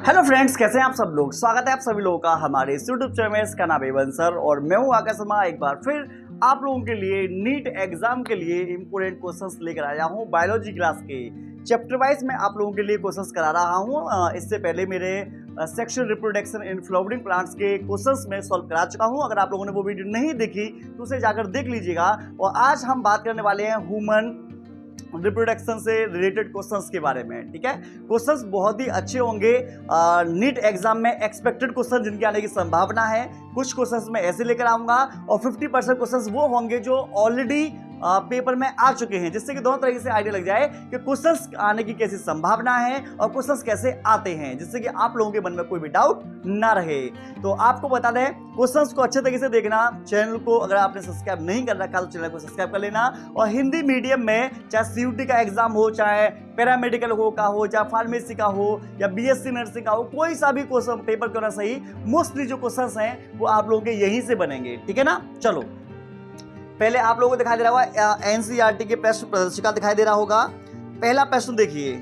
Hello friends, कैसे हैं आप सब लोग। स्वागत है आप सभी लोगों का हमारे इस यूट्यूब चैनल में। इसका नाम है वंसर और मैं हूं आकाश शर्मा। एक बार फिर आप लोगों के लिए नीट एग्जाम के लिए इंपोर्टेंट क्वेश्चंस लेकर आया हूं। बायोलॉजी क्लास के चैप्टर वाइज मैं आप लोगों के लिए क्वेश्चंस करा रहा हूं। इससे पहले मेरे sexual reproduction in flowering plants के क्वेश्चंस में सॉल्व करा चुका हूं। अगर आप लोगों ने वो वीडियो नहीं देखी तो उसे जाकर देख लीजिएगा। और आज हम बात करने वाले हैं ह्यूमन रिप्रोडक्शन से रिलेटेड क्वेश्चंस के बारे में। ठीक है, क्वेश्चंस बहुत ही अच्छे होंगे। नीट एग्जाम में एक्सपेक्टेड क्वेश्चन जिनके आने की संभावना है। कुछ क्वेश्चंस मैं ऐसे लेकर आऊंगा और 50% क्वेश्चंस वो होंगे जो ऑलरेडी पेपर में आ चुके हैं, जिससे कि दोनों तरीके से आइडिया लग जाए कि क्वेश्चंस आने की कैसी संभावना है और क्वेश्चंस कैसे आते हैं, जिससे कि आप लोगों के मन में कोई भी डाउट ना रहे। तो आपको बता दें, क्वेश्चंस को अच्छे तरीके से देखना। चैनल को अगर आपने सब्सक्राइब नहीं कर रखा तो चैनल को सब्सक्राइब कर लेना। और हिंदी मीडियम में चाहे सीयूटी का एग्जाम हो, चाहे पैरामेडिकल हो, चाहे फार्मेसी का हो या बीएससी नर्सिंग का हो, कोई सा भी क्वेश्चन पेपर क्यों ना सही, मोस्टली जो क्वेश्चंस हैं वो आप लोगों के यहीं से बनेंगे। ठीक है ना। चलो, पहले आप लोगों को दिखाई दे रहा होगा एनसीईआरटी के प्रश्न प्रदर्शिका दिखाई दे रहा होगा। पहला प्रश्न देखिए,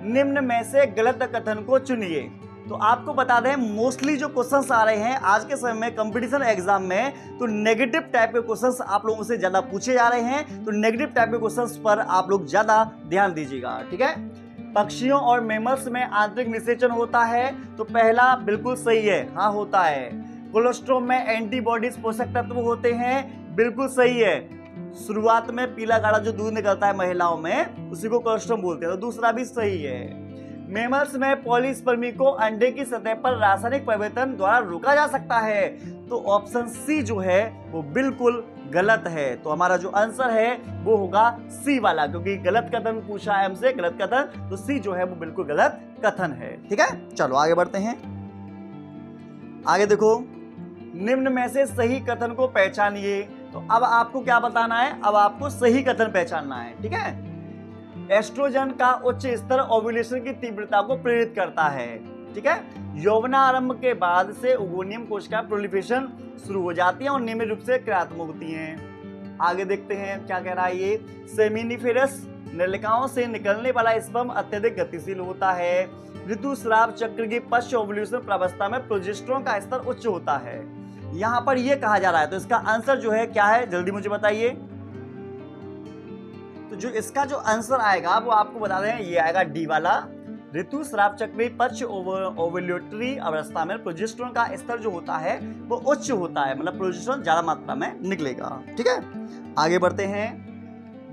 निम्न में से गलत कथन को चुनिए। तो आपको बता दें, मोस्टली जो क्वेश्चंस आ रहे हैं आज के समय में कंपटीशन एग्जाम में, तो नेगेटिव टाइप के क्वेश्चंस आप लोगों से ज्यादा पूछे जा रहे हैं। तो नेगेटिव टाइप के क्वेश्चंस पर आप लोग ज्यादा ध्यान दीजिएगा। ठीक है। पक्षियों और मैमल्स में आंतरिक निषेचन होता है। तो पहला बिल्कुल सही है, हाँ होता है। कोलेस्ट्रॉम में एंटीबॉडीज पोषक तत्व होते हैं, बिल्कुल सही है। शुरुआत में पीला गाढ़ा जो दूध निकलता है महिलाओं में, उसी को कोलेस्ट्रॉम बोलते हैं। तो दूसरा भी सही है। मैमल्स में पॉलीस्पर्मी को अंडे की सतह पर रासायनिक परिवर्तन द्वारा रोका जा सकता है। तो ऑप्शन सी जो है वो बिल्कुल गलत है। तो हमारा जो आंसर है वो होगा सी वाला, क्योंकि गलत कथन पूछा है हमसे, गलत कथन, तो सी जो है वो बिल्कुल गलत कथन है। ठीक है, चलो आगे बढ़ते हैं। आगे देखो, निम्न में से सही कथन को पहचानिए। तो अब आपको क्या बताना है, अब आपको सही कथन पहचानना है। ठीक है। एस्ट्रोजन का उच्च स्तर ओव्यूलेशन की तीव्रता को प्रेरित करता है। ठीक है। यौवनारंभ के बाद से ओवोनियम कोशिका प्रोलिफरेशन शुरू हो जाती है और नियमित रूप से क्रियात्मक होती हैं। आगे देखते हैं क्या कह रहा है ये। सेमिनिफेरस नलिकाओं से निकलने वाला स्पर्म अत्यधिक गतिशील होता है। ऋतुस्राव चक्र की पश्च ओव्यूलेशन प्रावस्था में प्रोजेस्टेरोन का स्तर उच्च होता है। यहां पर यह कहा जा रहा है। तो इसका आंसर जो है क्या है, जल्दी मुझे बताइए। तो जो इसका जो आंसर आएगा वो आपको बता दें, ये आएगा डी वाला। ऋतुस्राव चक्र पश्च ओव्यूलेटरी अवस्था में प्रोजेस्टेरोन का स्तर जो होता है वो उच्च होता है, मतलब प्रोजेस्टेरोन ज्यादा मात्रा में निकलेगा। ठीक है, आगे बढ़ते हैं।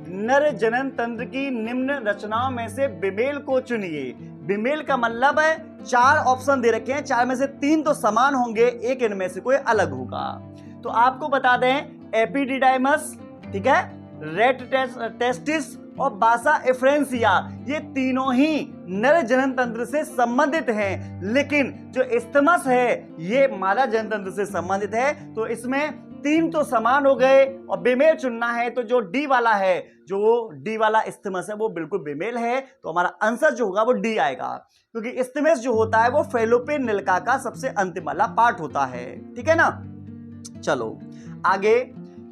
नर जनन तंत्र की निम्न रचनाओं में से बिमेल को चुनिए। बिमेल का मतलब है, 4 ऑप्शन दे रखे हैं, 4 में से 3 तो समान होंगे, एक इनमें से कोई अलग होगा। तो आपको बता दें, एपिडिडाइमस, ठीक है, रेट टेस्टिस और बासा एफ्रेंसिया, ये तीनों ही नर जनन तंत्र से संबंधित हैं। लेकिन जो इस्थमस है ये मादा जनन तंत्र से संबंधित है। तो इसमें 3 तो समान हो गए और बेमेल चुनना है। तो जो डी वाला है, जो डी वाला इस्थमस है, वो बिल्कुल बेमेल है। तो हमारा आंसर जो होगा वो डी आएगा, क्योंकि इस्थमस जो होता है वो फैलोपियन नलिका का सबसे अंतिम वाला पार्ट होता है। ठीक है ना। चलो आगे।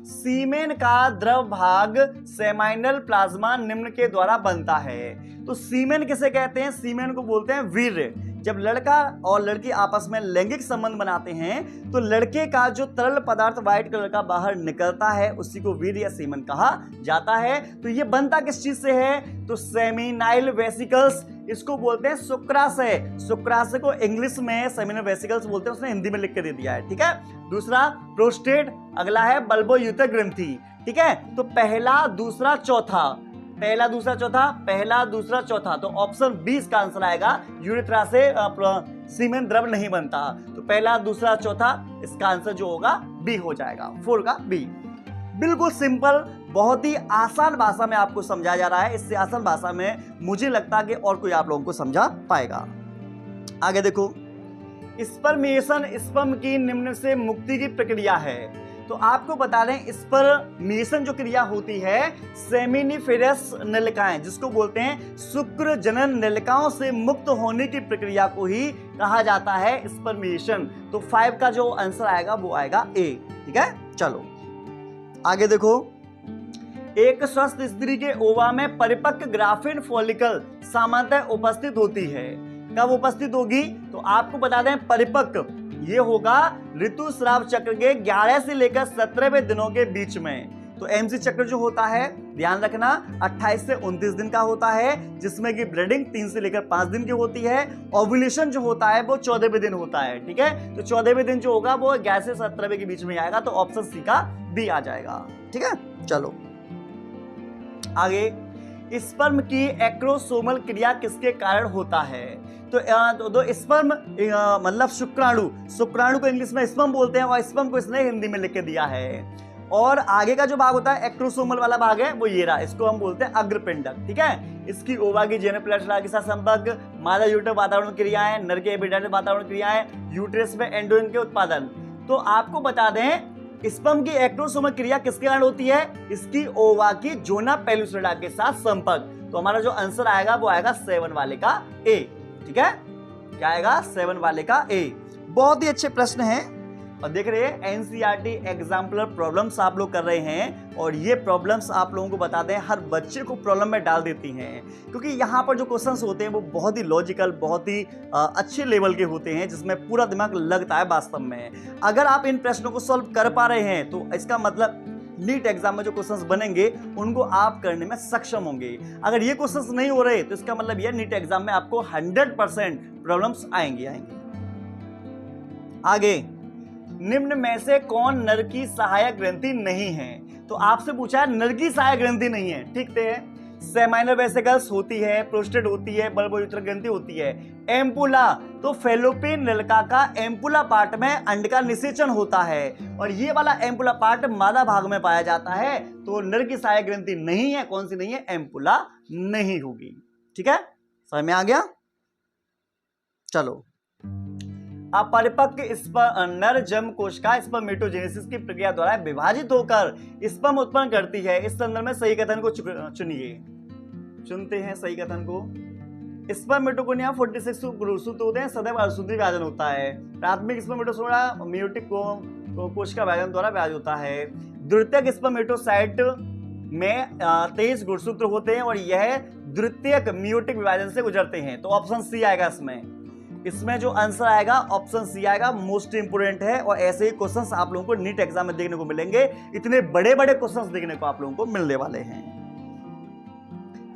सीमेन का द्रव भाग सेमाइनल प्लाज्मा निम्न के द्वारा बनता है। तो सीमेन किसे कहते हैं, सीमेन को बोलते हैं वीर्य। जब लड़का और लड़की आपस में लैंगिक संबंध बनाते हैं तो लड़के का जो तरल पदार्थ व्हाइट कलर का बाहर निकलता है उसी को वीर्य या सीमेन कहा जाता है। तो ये बनता किस चीज से है, तो सेमिनाइल वेसिकल्स, इसको बोलते हैं शुक्राशय। शुक्राशय को इंग्लिश में सेमिनाइल वेसिकल्स बोलते हैं, उसने हिंदी में लिख के दे दिया है। ठीक है। दूसरा प्रोस्टेट, अगला है बल्बोयुतक ग्रंथि। ठीक है। तो पहला दूसरा चौथा, पहला दूसरा चौथा, पहला दूसरा चौथा, तो ऑप्शन 20 का आंसर आएगा। यूरेथ्रा से सीमेन द्रव नहीं बनता। तो पहला दूसरा चौथा, इसका आंसर जो होगा बी हो जाएगा, 4 का बी। बिल्कुल सिंपल, बहुत ही आसान भाषा में आपको समझाया जा रहा है। इससे आसान भाषा में मुझे लगता है कि और कोई आप लोगों को समझा पाएगा। आगे देखो, स्पर्मिएशन स्पर्म की निम्न से मुक्ति की प्रक्रिया है। तो आपको बता दें, स्पर्मिएशन जो क्रिया होती है, सेमिनिफेरस नलिकाएं जिसको बोलते हैं शुक्र जनन नलिकाओं से मुक्त होने की प्रक्रिया को ही कहा जाता है स्पर्मिएशन। तो 5 का जो आंसर आएगा वो आएगा ए। ठीक है। चलो आगे देखो, एक स्वस्थ स्त्री के ओवा में परिपक्व ग्राफिन फॉलिकल सामान्यतः उपस्थित होती है। कब उपस्थित होगी? तो आपको बता दें परिपक्व ये होगा ऋतुस्राव चक्र के 11 से लेकर 17वें दिनों के बीच में। तो एमसी चक्र जो होता है ध्यान रखना 28 से 29 दिन का होता है, जिसमें कि ब्लीडिंग 3 से लेकर 5 दिन की होती है। ओव्यूलेशन जो होता है वो 14वें दिन होता है, ठीक है। तो 14वें दिन जो होगा वो 11 से 17वें के बीच में आएगा, तो ऑप्शन सी का बी आ जाएगा, ठीक है। चलो आगे, स्पर्म की एक्रोसोमल क्रिया किसके कारण होता है? तो स्पर्म मतलब शुक्राणु को इंग्लिश में स्पर्म बोलते हैं और स्पर्म को इसने हिंदी में लिख के दिया है। और आगे का जो भाग होता है एक्रोसोमल वाला भाग है वो ये रहा, इसको हम बोलते हैं अग्रपिंडक, ठीक है। इसकी ओवा की जेनोप्लाज्मा के साथ संपर्क, मादा यूट्रस वातावरण क्रियाएं, नर के एपिडाइडिस वातावरण क्रियाएं, यूट्रस में एंड्रोजन के उत्पादन। तो आपको बता दें स्पर्म की एक्रोसोमल क्रिया किसके कारण होती है? इसकी ओवा की जोना पेलुसिडा के साथ संपर्क। तो हमारा जो आंसर आएगा वो आएगा 7 वाले का ए, ठीक है। क्या आएगा? 7 वाले का ए। बहुत ही अच्छे प्रश्न हैं और देख रहे हैं एनसीईआरटी एग्जाम्पलर प्रॉब्लम्स आप लोग कर रहे हैं, और ये प्रॉब्लम्स आप लोगों को बता दें हर बच्चे को प्रॉब्लम में डाल देती हैं, क्योंकि यहाँ पर जो क्वेश्चंस होते हैं वो बहुत ही लॉजिकल, बहुत ही अच्छे लेवल के होते हैं, जिसमें पूरा दिमाग लगता है वास्तव में। अगर आप इन प्रश्नों को सॉल्व कर पा रहे हैं तो इसका मतलब नीट एग्जाम में जो क्वेश्चंस बनेंगे उनको आप करने में सक्षम होंगे। अगर ये क्वेश्चंस नहीं हो रहे तो इसका मतलब ये नीट एग्जाम में आपको 100% प्रॉब्लम्स आएंगे। आगे, निम्न में से कौन नर की सहायक ग्रंथि नहीं है? तो आपसे पूछा है नर की सहायक ग्रंथि नहीं है, ठीक है। सेमाइनल वेसिकल्स होती है, प्रोस्टेट होती है, बल्बोयूथर ग्रंथि होती है। एम्पुला, तो फेलोपियन नलिका का एम्पुला पार्ट में अंड का निषेचन होता है, और ये वाला एम्पुला पार्ट मादा भाग में पाया जाता है। तो नर की सहायक ग्रंथि नहीं है, कौन सी नहीं है? एम्पुला नहीं होगी, ठीक है। समझ में आ गया? चलो, अपरिपक्व नर जम कोशिका स्पर्मेटोजेनेसिस की प्रक्रिया द्वारा विभाजित होकर स्पर्म उत्पन्न करती है। इस संदर्भ में सही कथन को चुनिए। चुनते हैं सही कथन को। स्पर्मेटोगोनिया 46 गुणसूत्र होते हैं, सदैव अशुद्धि विभाजन होता है। प्राथमिक स्पर्मेटोजोआ मेयोटिक कोशिका विभाजन द्वारा विभाजित होता है। द्वितीयक स्पर्मेटोसाइट में 23 गुणसूत्र होते हैं और यह द्वितीयक मेयोटिक विभाजन से गुजरते हैं। तो ऑप्शन सी आएगा इसमें जो आंसर आएगा ऑप्शन सी आएगा, मोस्ट इंपोर्टेंट है। और ऐसे ही क्वेश्चंस आप लोगों को नीट एग्जाम में देखने को मिलेंगे, इतने बड़े बड़े क्वेश्चंस देखने को आप लोगों को मिलने वाले हैं।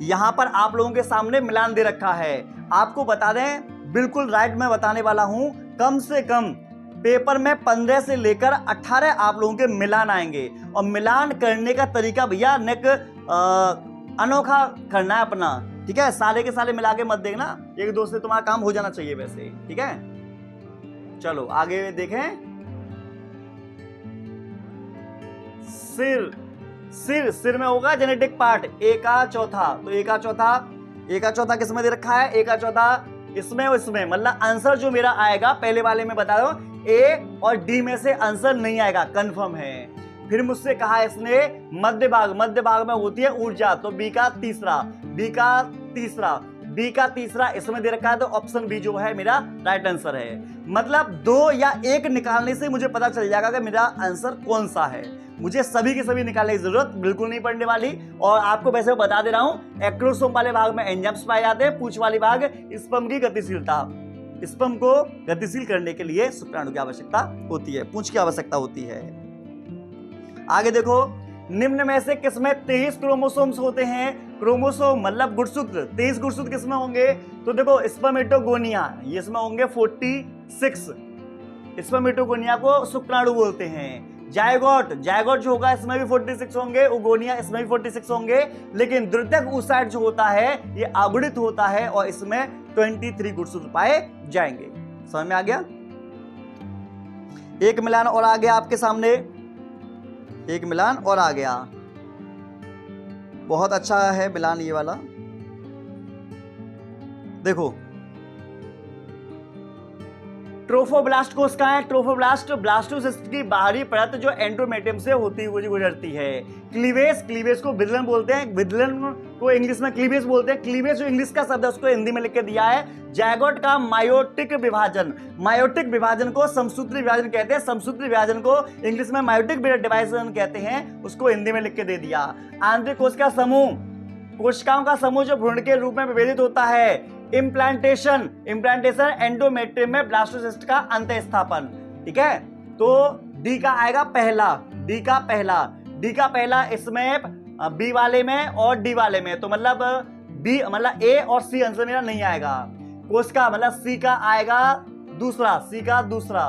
यहां पर आप लोगों के सामने मिलान दे रखा है, आपको बता दें बिल्कुल राइट मैं बताने वाला हूं। कम से कम पेपर में 15 से लेकर 18 आप लोगों के मिलान आएंगे, और मिलान करने का तरीका भैया अनोखा करना है अपना, ठीक है। सारे के सारे मिला के मत देखना, एक दो से तुम्हारा काम हो जाना चाहिए वैसे, ठीक है। चलो आगे देखें। सिर में होगा जेनेटिक पार्ट, ए का चौथा। तो ए का चौथा किसमें दे रखा है? ए का चौथा इसमें और इसमें, मतलब आंसर जो मेरा आएगा पहले वाले में बता दो, ए और डी में से आंसर नहीं आएगा, कंफर्म है। फिर मुझसे कहा इसने मध्य भाग में होती है ऊर्जा, तो बी का तीसरा इसमें दे रखा है, तो ऑप्शन बी जो है मेरा राइट आंसर है। मतलब 2 या 1 निकालने से मुझे पता चल जाएगा कि मेरा आंसर कौन सा है। मुझे सभी के सभी निकालने की जरूरत बिल्कुल नहीं पड़ने वाली। और आपको वैसे बता दे रहा हूं, एक्रोसोम वाले भाग में एंजाइम्स पाए जाते हैं, पूंछ वाले भाग स्पर्म की गतिशीलता। स्पर्म को गतिशील करने के लिए शुक्राणु की आवश्यकता होती है, पूंछ की आवश्यकता होती है। आगे देखो, निम्न में से किसमें 23 क्रोमोसोम्स होते हैं? क्रोमोसोम मतलब गुणसूत्र, 23 गुणसूत्र किसमें होंगे? तो देखो स्पर्मेटोगोनिया, ये इसमें होंगे 46। स्पर्मेटोगोनिया को शुक्राणु बोलते हैं। जायगोट जो होगा इसमें भी 46 होंगे, उगोनिया इसमें भी 46 होंगे। लेकिन द्वितीयक oocyte जो होता है ये अगुणित होता है और इसमें 23 गुणसूत्र पाए जाएंगे। समझ में आ गया? एक मिलान और आ गया आपके सामने, एक मिलान और आ गया, बहुत अच्छा है मिलान ये वाला। देखो, ट्रोफोब्लास्ट कोशिकाएं, ट्रोफोब्लास्ट ब्लास्टोसिस्ट की बाहरी परत जो एंडोमेट्रियम से होती हुई गुजरती है। क्लीवेज को विदलन बोलते हैं, विदलन को इंग्लिश में क्लीवेज बोलते हैं। क्लीवेज जो इंग्लिश का शब्द है उसको हिंदी में लिख के दिया है। जायगोट का मायोटिक विभाजन को समसूत्री विभाजन कहते हैं। समसूत्री विभाजन को इंग्लिश में मायोटिक डिवाइजन कहते हैं, उसको हिंदी में लिख के दे दिया। आंतरिक कोशिका समूह, कोशिकाओं का समूह जो भ्रूण के रूप में विभेदित होता है, इम्प्लांटेशन, इम्प्लांटेशन एंडोमेट्रियम में ब्लास्टोसिस्ट का अंतःस्थापन, ठीक है। तो डी का आएगा पहला, डी का पहला, डी का पहला इसमें बी वाले में और डी वाले में, तो मतलब बी मतलब ए और सी आंसर मेरा नहीं आएगा। कोष का मतलब सी का आएगा दूसरा, सी का दूसरा,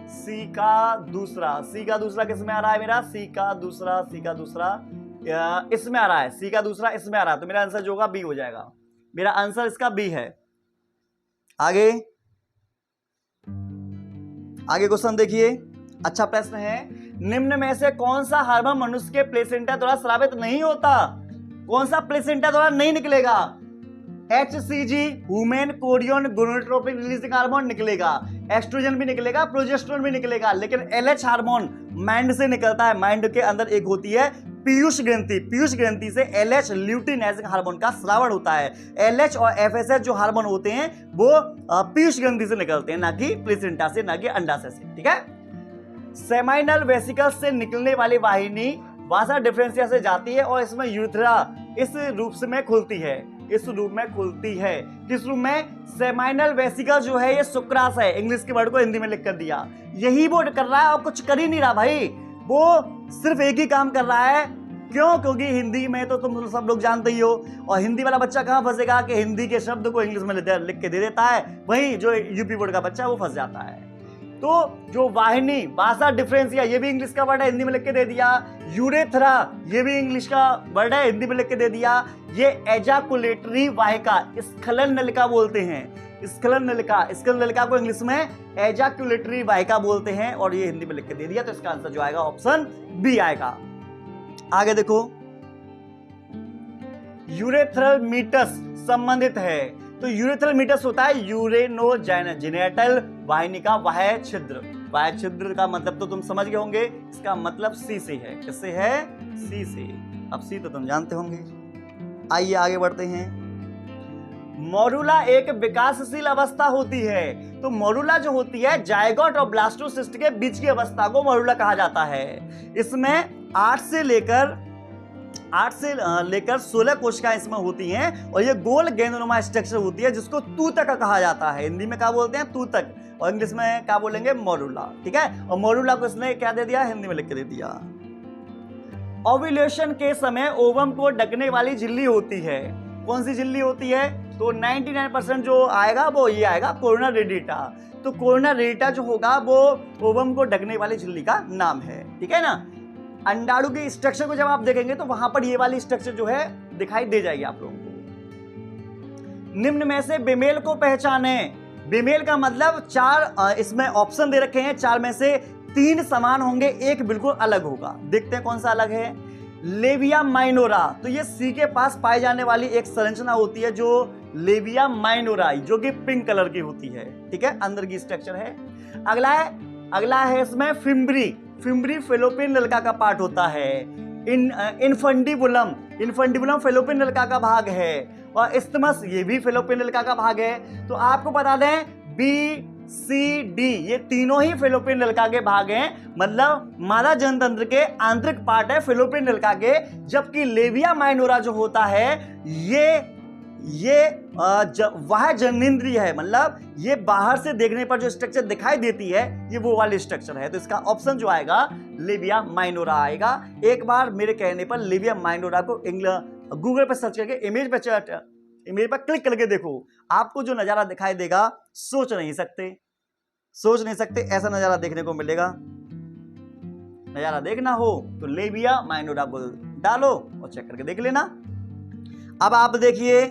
सी का दूसरा, सी का दूसरा किस में आ रहा है मेरा, सी का दूसरा, सी का दूसरा इसमें आ रहा है, सी का दूसरा इसमें आ रहा है, तो मेरा आंसर जो होगा बी हो जाएगा। मेरा आंसर इसका बी है। आगे आगे क्वेश्चन देखिए, अच्छा प्रश्न है, निम्न में से कौन सा हार्मोन मनुष्य के प्लेसेंटा द्वारा स्रावित नहीं होता? कौन सा प्लेसेंटा द्वारा नहीं निकलेगा? HCG human Korean gonadotropin releasing hormone निकलेगा, एस्ट्रोजन भी निकलेगा, प्रोजेस्टेरोन भी निकलेगा, लेकिन LH हार्मोन माइंड से निकलता है। माइंड के अंदर एक होती है पीयूष ग्रंथि, पीयूष ग्रंथि से LH ल्यूटिनाइजिंग हार्मोन का स्रावण होता है। LH और FSH जो हार्मोन होते हैं वो पीयूष ग्रंथि से निकलते हैं, ना कि प्लेसेंटा से, ना कि अंडाशय से, ठीक है। सेमाइनल वेसिकल से निकलने वाली वाहिनी वासा डिफरेंशिया से जाती है और इसमें यूरेथ्रा इस रूप से में खुलती है, इस रूप में खुलती है। किस रूप में? सेमाइनल वेसिकल जो है ये शुक्राशय है, इंग्लिश के वर्ड को हिंदी में लिख कर दिया, यही वो कर रहा है और कुछ कर ही नहीं रहा भाई, वो सिर्फ एक ही काम कर रहा है। क्यों? क्योंकि हिंदी में तो तुम सब लोग जानते ही हो, और हिंदी वाला बच्चा कहां फंसेगा कि हिंदी के शब्द को इंग्लिश में लिख के दे देता है, वहीं जो यूपी बोर्ड का बच्चा है वो फंस जाता है। तो जो वाहिनी वासा डिफरेंशिया ये भी इंग्लिश का वर्ड है, हिंदी में लिख के दे दिया। यूरेथ्रा ये भी इंग्लिश का वर्ड है, हिंदी में लिख के दे दिया। ये एजाकुलेटरी वाहिका, स्खलन नलिका बोलते हैं, स्खलन नलिका, स्खलन नलिका को इंग्लिश में एजाकुलेटरी वाहिका बोलते हैं, और ये हिंदी में लिख के दे दिया। तो इसका आंसर जो आएगा ऑप्शन बी आएगा। आगे देखो, यूरेथ्रल मीटस संबंधित है, तो यूरेथ्रल मीटस होता है यूरेनोजेनिटल वाहिनी का वाह्य छिद्र। वाह्य छिद्र का मतलब तो तुम समझ गए होंगे, इसका मतलब सी से है। किससे है? सी से। अब सी तो तुम जानते होंगे। आइए आगे बढ़ते हैं। मोरुला एक विकासशील अवस्था होती है, तो मोरुला जो होती है जायगोट और ब्लास्टोसिस्ट के बीच की अवस्था को मोरुला कहा जाता है। इसमें 8 से लेकर 16 कोशिकाएं इसमें होती हैं, और ये गोल गेंदनुमा स्ट्रक्चर होती है जिसको तूतक कहा जाता है। हिंदी में क्या बोलते हैं? तूतक, और इंग्लिश में क्या बोलेंगे? मोरुला, ठीक है। और मोरुला को इसने क्या दे दिया? हिंदी में लिख के दे दिया। ओव्यूलेशन के समय ओवम को ढकने वाली झिल्ली होती है, कौन सी झिल्ली होती है? तो 99% जो आएगा वो ये आएगा, कोरोना रेडिटा। तो कोरोना रेडिटा जो होगा वो ओवम को ढकने वाली झिल्ली का नाम है, ठीक है ना। अंडाणु के स्ट्रक्चर को जब आप देखेंगे तो वहां पर ये वाली स्ट्रक्चर जो है दिखाई दे जाएगी आप लोगों को। निम्न में से बेमेल को पहचाने। बेमेल का मतलब 4 इसमें ऑप्शन दे रखे हैं, 4 में से 3 समान होंगे, एक बिल्कुल अलग होगा। देखते हैं कौन सा अलग है। लेविया माइनोरा, तो ये सी के पास पाई जाने वाली एक संरचना होती है जो लेविया माइनोरा, जो कि पिंक कलर की होती है, ठीक है, अंदर की स्ट्रक्चर है। अगला है इसमें फिम्ब्री। फिम्ब्री फेलोपियन नलिका का पार्ट होता है। इन्फंडिबुलम फेलोपियन नलिका का भाग है, और इस्थमस ये भी फेलोपियन नलिका का भाग है। तो आपको बता दें बी सी डी ये तीनों ही फेलोपियन नलिका के भाग हैं, मतलब मादा जनतंत्र के आंतरिक पार्ट है फेलोपियन नलिका के। जबकि लेविया माइनोरा जो होता है ये वह जननेंद्रिय है, मतलब ये बाहर से देखने पर जो स्ट्रक्चर दिखाई देती है ये वो वाली स्ट्रक्चर है। तो इसका ऑप्शन जो आएगा लेविया माइनोरा आएगा। एक बार मेरे कहने पर लेविया माइनोरा को गूगल पर सर्च करके इमेज पर क्लिक करके देखो, आपको जो नजारा दिखाई देगा सोच नहीं सकते ऐसा नजारा देखने को मिलेगा। नजारा देखना हो तो लेविया माइनोरा को डालो और चेक करके देख लेना। अब आप देखिए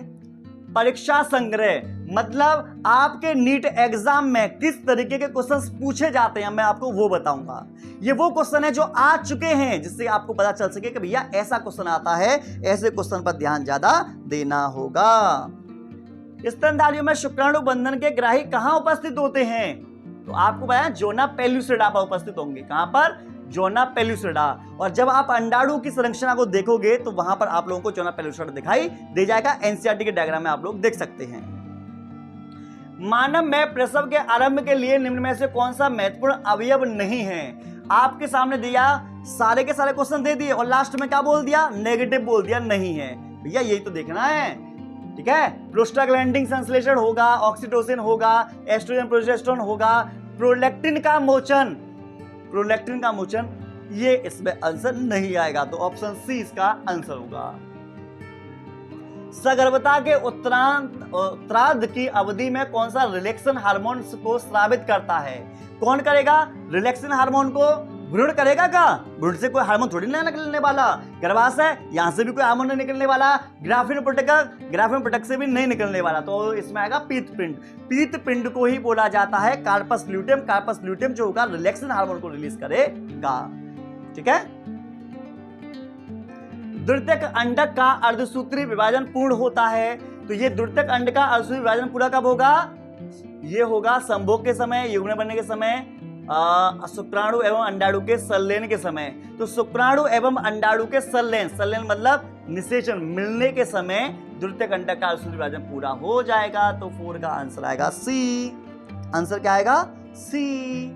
परीक्षा संग्रह, मतलब आपके नीट एग्जाम में किस तरीके के क्वेश्चंस पूछे जाते हैं मैं आपको वो बताऊंगा। ये वो क्वेश्चन है जो आ चुके हैं, जिससे आपको पता चल सके कि भैया ऐसा क्वेश्चन आता है, ऐसे क्वेश्चन पर ध्यान ज्यादा देना होगा। स्तनधारियों में शुक्राणु बंधन के ग्राही कहां उपस्थित होते हैं? तो आपको बताया जोना पेल्यूसिडा पर उपस्थित होंगे। कहां पर? जोना पेल्यूसिडा। और जब आप अंडाणु की संरचना को देखोगे तो वहां पर आप लोगों को जोना पेल्यूसिडा दिखाई दे जाएगा। एनसीईआरटी के डायग्राम में आप लोग देख सकते हैं। मानव में प्रसव के आरंभ के लिए निम्न में से कौन सा महत्वपूर्ण अवयव नहीं है? आपके सामने दिया, सारे के सारे क्वेश्चन दे दिए और लास्ट में क्या बोल दिया? नेगेटिव बोल दिया, नहीं है। भैया यही तो देखना है। ठीक है। प्रोस्टाग्लैंडिन संश्लेषण होगा, ऑक्सीटोसिन होगा, एस्ट्रोजन प्रोजेस्टेरोन होगा, प्रोलैक्टिन का मोचन ये इसमें आंसर नहीं आएगा, तो ऑप्शन सी इसका आंसर होगा। सगर्भता के उत्तरार्ध की अवधि में कौन सा रिलैक्सन हार्मोन को स्रावित करता है? कौन करेगा रिलैक्सन हार्मोन को? भ्रूण करेगा का? भ्रूण से कोई हार्मोन थोड़ी ना निकलने वाला, गर्भाशय यहां से भी कोई हार्मोन नहीं निकलने वाला, ग्राफिन पटक से भी नहीं निकलने वाला, तो इसमें आएगा पीतपिंड। पीतपिंड को ही बोला जाता है कार्पस ल्यूटेम। कार्पस ल्यूटेम जो होगा रिलैक्सन हार्मोन को रिलीज करेगा, ठीक है। द्वितीयक अंडक का अर्धसूत्री विभाजन पूर्ण होता है, तो ये द्वितीयक अंड का अर्धसूत्री विभाजन पूरा कब होगा? ये होगा संभोग के समय, युग्म बनने के समय, शुक्राणु एवं अंडाणु के संलयन के समय। तो शुक्राणु एवं अंडाणु के संलयन मतलब निषेचन मिलने के समय द्वितीयक अंडक का अर्धसूत्री विभाजन पूरा हो जाएगा, तो 4 का आंसर आएगा सी। आंसर क्या आएगा? सी।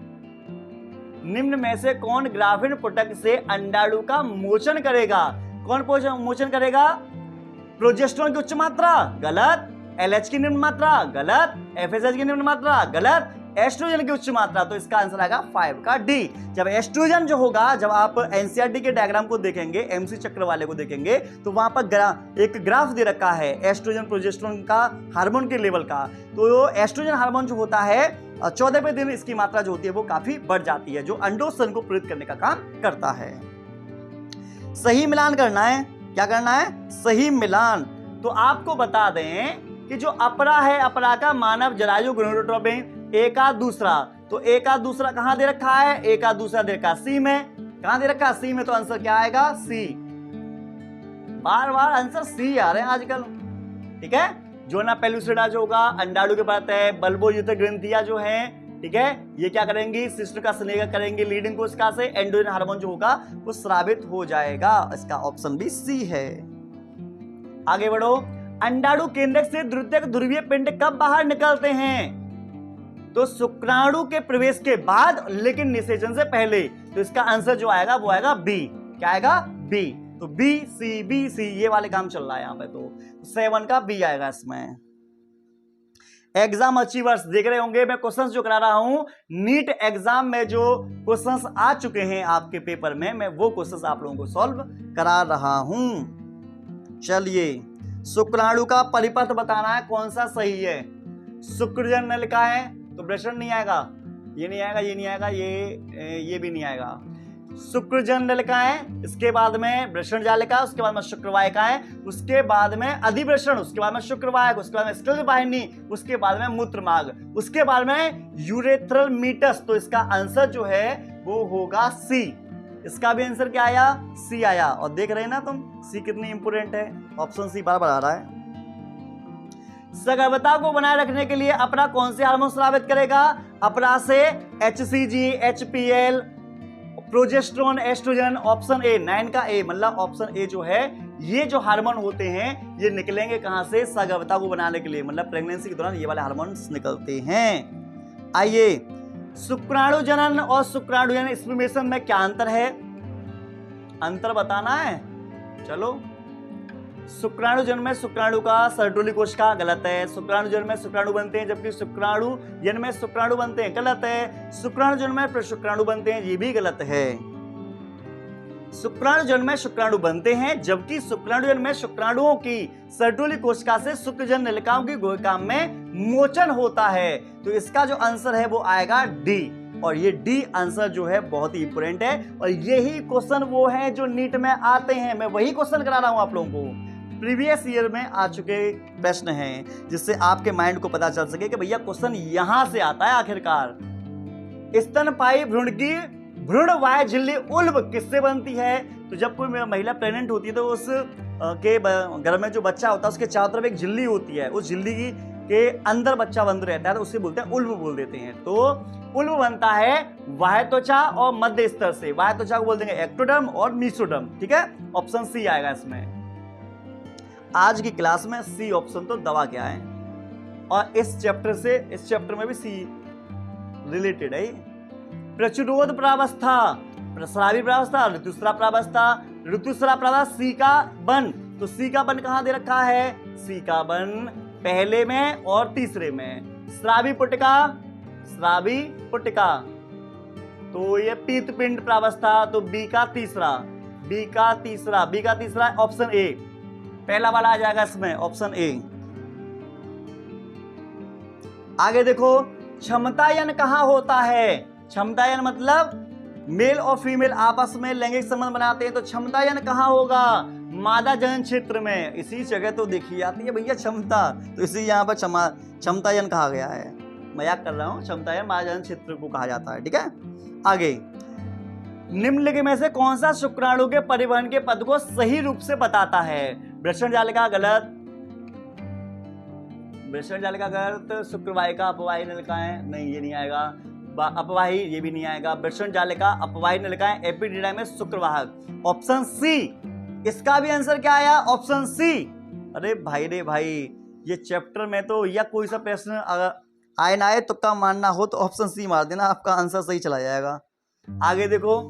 निम्न में से कौन ग्राफिन पुटक से अंडाणु का मोचन करेगा? कौन मोचन करेगा? प्रोजेस्टेरोन की उच्च मात्रा, गलत। एलएच की निम्न मात्रा, गलत। एफएसएच की निम्न मात्रा, गलत। एस्ट्रोजन की उच्च मात्रा, तो इसका आंसर आएगा 5 का डी। जब एस्ट्रोजन जो होगा, जब आप एनसीईआरटी के डायग्राम को देखेंगे, एमसी चक्र वाले को देखेंगे, तो वहां पर एक ग्राफ दे रखा है एस्ट्रोजन प्रोजेस्टेरोन का हार्मोन के लेवल का। तो एस्ट्रोजन हार्मोन जो होता है 14वें दिन इसकी मात्रा जो होती है वो काफी बढ़ जाती है, जो अंडोत्सर्जन को प्रेरित करने का काम करता है। सही मिलान करना है। क्या करना है? सही मिलान। तो आपको बता दें कि जो अपरा है, अपरा का मानव जरायु गोनाडोट्रोपिन ए का दूसरा, तो ए का दूसरा कहां दे रखा है? ए का दूसरा दे रखा सी में। कहां दे रखा? सी में, तो आंसर क्या आएगा? सी। बार बार आंसर सी आ रहे हैं आजकल, ठीक है। जोना पेलुसिडा जो होगा अंडाणु के पास है, बल्बोयुक्त ग्रंथियां जो है, ठीक है, ये क्या करेंगी? सिस्ट का स्नेह करेंगे लीडिंग कोशिका से, एंडोजन हार्मोन जो होगा वो स्रावित हो जाएगा। इसका ऑप्शन भी सी है। आगे बढ़ो। अंडाणु केंद्रक से द्वितीयक ध्रुवीय पिंड कब बाहर निकलते हैं? तो शुक्राणु के प्रवेश के बाद, लेकिन निषेचन से पहले। तो इसका आंसर जो आएगा वो आएगा बी। क्या आएगा? बी। तो बी सी ये वाले काम चल रहा है यहाँ पे, तो 7 का बी आएगा इसमें। एग्जाम अचीवर्स देख रहे होंगे, मैं क्वेश्चंस जो करा रहा हूं, नीट एग्जाम में जो क्वेश्चंस आ चुके हैं आपके पेपर में, मैं वो क्वेश्चंस आप लोगों को सॉल्व करा रहा हूं। चलिए, शुक्राणु का परिपथ बताना है कौन सा सही है। शुक्रजन नलिका है तो वृषण नहीं आएगा, ये नहीं आएगा, ये नहीं आएगा, ये भी नहीं आएगा। शुक्रजन नलिकाएं, इसके बाद में वृषण जालिका, उसके बाद में शुक्रवाहिकाएं, उसके बाद में अधिवृषण, उसके बाद में शुक्रवाहिक, उसके बाद में स्क्लेरोल वाहिनी, उसके बाद में मूत्रमार्ग, उसके बाद में यूरेथ्रल मीटस। तो इसका आंसर जो है वो होगा सी। इसका भी आंसर क्या आया? सी आया। और देख रहे हैं ना तुम सी कितनी इंपोर्टेंट है, ऑप्शन सी बार बार आ रहा है। सगर्भता को बनाए रखने के लिए अपरा कौन से हार्मोन स्रावित करेगा? अपरा से HCG, HPL, progesterone, estrogen. Option A, 9 का ए, मतलब ऑप्शन ए जो है, ये जो हार्मोन होते हैं ये निकलेंगे कहां से? सगर्भता को बनाने के लिए, मतलब प्रेगनेंसी के दौरान ये वाले हार्मोन्स निकलते हैं। आइए, शुक्राणु जनन और शुक्राणु जनन स्पर्मेशन में क्या अंतर है? अंतर बताना है। चलो, शुक्राणु जन्म में शुक्राणु का सर्टोली कोशिका, गलत है। शुक्राणु जन्म में शुक्राणु बनते हैं, जबकि शुक्राणु जन्म में शुक्राणु बनते हैं, गलत है। शुक्राणु जन्म में प्रशुक्राणु बनते हैं, ये भी गलत है। शुक्राणु जन्म में शुक्राणु बनते हैं, जबकि शुक्राणु जन्म में शुक्राणुओं की सर्टोली कोशिका से शुक्रजन नलिकाओं की गुहिका में मोचन होता है। तो इसका जो आंसर है वो आएगा डी। और ये डी आंसर जो है बहुत ही इंपोर्टेंट है, और यही क्वेश्चन वो है जो नीट में आते हैं। मैं वही क्वेश्चन करा रहा हूं आप लोगों को, प्रीवियस ईयर में आ चुके प्रश्न हैं, जिससे आपके माइंड को पता चल सके कि भैया क्वेश्चन यहां से आता है आखिरकार। स्तनपायी भ्रूण की भ्रूणवाह्य झिल्ली उल्ब किससे बनती है? तो जब कोई महिला प्रेग्नेंट होती है तो उस के गर्भ में जो बच्चा होता है उसके चारों तरफ एक झिल्ली होती है, उस झिल्ली के अंदर बच्चा बंद रहता है, तो उससे बोलते हैं उल्ब बोल देते हैं। तो उल्ब बनता है बाह्य त्वचा और मध्य स्तर से। बाह्य त्वचा को बोल देंगे एक्टोडर्म और मीसोडर्म, ठीक है। ऑप्शन सी आएगा इसमें। आज की क्लास में सी ऑप्शन तो दबा के आए, और इस चैप्टर में भी सी रिलेटेड है। प्रचुरोद प्रावस्था, प्रस्रावी प्रावस्था, ऋतुस्राव प्रावस्था। ऋतुस्राव प्रावस्था सी का बन, तो सी का बन कहां दे रखा है? सी कार्बन पहले में और तीसरे में। स्रावी पुटिका, स्रावी पुटिका, तो ये पीतपिंड प्रावस्था, तो बी का तीसरा, बी का तीसरा, बी का तीसरा ऑप्शन ए, पहला वाला आ जाएगा इसमें ऑप्शन ए। आगे देखो, क्षमतायन कहां होता है? क्षमतायन मतलब मेल और फीमेल आपस में लैंगिक संबंध बनाते हैं, तो क्षमतायन कहां होगा? मादा जनन क्षेत्र में। इसी जगह तो देखी जाती है भैया क्षमता, तो इसी यहाँ पर क्षमतायन कहा गया है। मजाक कर रहा हूं, क्षमतायन मादा जनन क्षेत्र को कहा जाता है। ठीक है, आगे, निम्नलिखित में से कौन सा शुक्राणु के परिवहन के पद को सही रूप से बताता है? वृषण जालिका गलत, वृषण जालिका गलत, शुक्रवाहिका अपवाही नलिकाएं नहीं, ये नहीं आएगा। अपवाही ये भी नहीं आएगा। वृषण जालिका अपवाही नलिकाएं, एपिडिडाइमिस शुक्रवाहक, ऑप्शन सी। इसका भी आंसर क्या आया? Option C. अरे भाई रे भाई, ये चैप्टर में तो या कोई सा प्रश्न आए ना आए, तुक्का मारना हो तो ऑप्शन सी मार देना, आपका आंसर सही चला जाएगा। आगे देखो,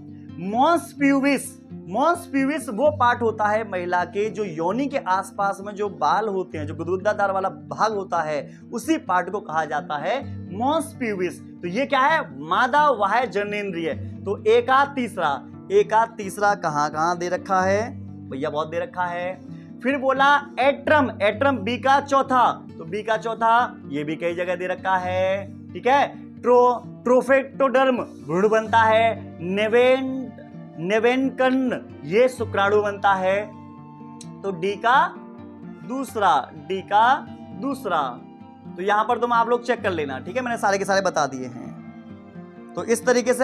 मॉन्स प्यूबिस, मॉन्स प्यूबिस वो पार्ट होता है महिला के जो योनि के आसपास में जो बाल होते हैं, जो गुदगुदादार वाला भाग होता है, उसी पार्ट को कहा जाता है मॉन्स प्यूबिस। तो ये क्या है? मादा वाह्य जननेंद्रिय। तो एक का तीसरा कहां दे रखा है भैया? बहुत दे रखा है। फिर बोला एट्रम, एट्रम बी का चौथा, तो बी का चौथा ये भी कई जगह दे रखा है। ठीक है, ट्रोफेक्टोडर्म भ्रूण बनता है। नेवेनकर्ण ये शुक्राणु बनता है। तो डी का दूसरा, डी का दूसरा। तो यहां पर तुम आप लोग चेक कर लेना। ठीक है, मैंने सारे के सारे बता दिए हैं। तो इस तरीके से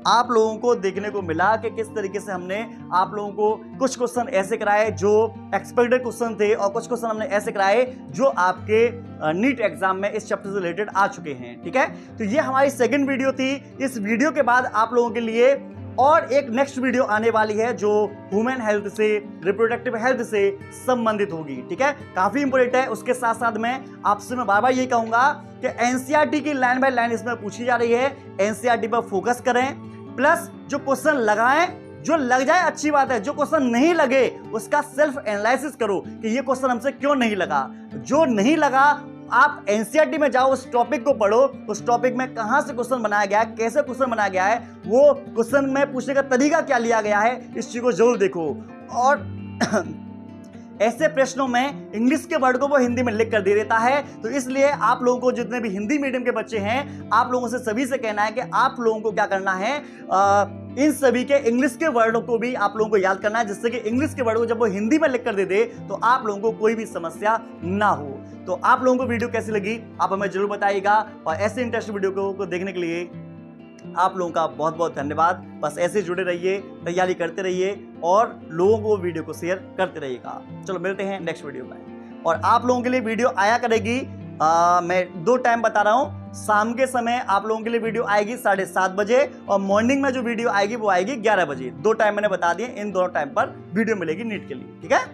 आप लोगों को देखने को मिला कि किस तरीके से हमने आप लोगों को कुछ क्वेश्चन ऐसे कराए जो एक्सपेक्टेड क्वेश्चन थे, और कुछ क्वेश्चन हमने ऐसे कराए जो आपके नीट एग्जाम में इस चैप्टर से रिलेटेड आ चुके हैं। ठीक है, तो ये हमारी सेकंड वीडियो थी। इस वीडियो के बाद आप लोगों के लिए और एक नेक्स्ट वीडियो आने वाली है जो ह्यूमन हेल्थ से, रिप्रोडक्टिव हेल्थ से संबंधित होगी। ठीक है, काफी इंपोर्टेंट है। उसके साथ साथ मैं आपसे बार बार यही कहूंगा कि एनसीईआरटी की लाइन बाय लाइन इसमें पूछी जा रही है, एनसीईआरटी पर फोकस करें। प्लस जो क्वेश्चन लगाएं, जो लग जाए अच्छी बात है, जो क्वेश्चन नहीं लगे उसका सेल्फ एनालिसिस करो कि ये क्वेश्चन हमसे क्यों नहीं लगा। जो नहीं लगा आप एनसीईआरटी में जाओ, उस टॉपिक को पढ़ो, उस टॉपिक में कहां से क्वेश्चन बनाया गया है, कैसे क्वेश्चन बनाया गया है, वो क्वेश्चन में पूछने का तरीका क्या लिया गया है, इस चीज को जरूर देखो। और ऐसे प्रश्नों में इंग्लिश के वर्ड को वो हिंदी में लिख कर दे देता है। तो इसलिए आप लोगों को, जितने भी हिंदी मीडियम के बच्चे हैं, आप लोगों से सभी से कहना है कि आप लोगों को क्या करना है, इन सभी के इंग्लिश के वर्डों को भी आप लोगों को याद करना है, जिससे कि इंग्लिश के वर्ड को जब वो हिंदी में लिख कर दे दे तो आप लोगों को कोई भी समस्या ना हो। तो आप लोगों को वीडियो कैसी लगी आप हमें जरूर बताइएगा, और ऐसे इंटरेस्टिंग वीडियो को देखने के लिए आप लोगों का बहुत बहुत धन्यवाद। बस ऐसे जुड़े रहिए, तैयारी करते रहिए, और लोगों को वीडियो को शेयर करते रहिएगा। चलो मिलते हैं नेक्स्ट वीडियो में। और आप लोगों के लिए वीडियो आया करेगी, मैं 2 टाइम बता रहा हूं। शाम के समय आप लोगों के लिए वीडियो आएगी 7:30 बजे, और मॉर्निंग में जो वीडियो आएगी वो आएगी 11 बजे। 2 टाइम मैंने बता दिए, इन दोनों टाइम पर वीडियो मिलेगी नीट के लिए। ठीक है।